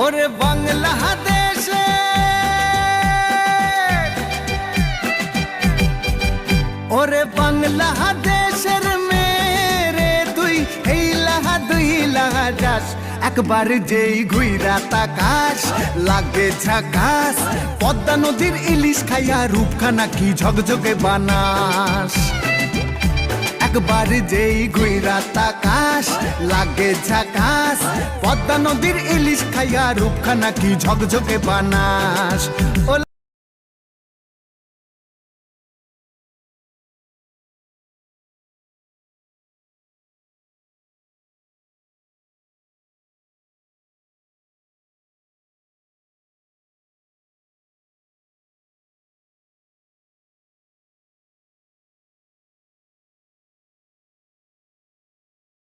ওরে বাংলাদেশে ওরে বাংলাদেশের মেরে তুই এই লাহা দুই লাহা যাস একবার যেই ঘুইরা তাকাস লাগে ঝাকাস পদ্মা নদীর ইলিশ খাইয়া রূপখানা কি ঝকঝকে বানাস একবার যেই ঘুইরা তাকাস লাগে ঝাকাস পদ্মা নদীর ইলিশ খাইয়া রূপখানা কি ঝকঝকে বানাস।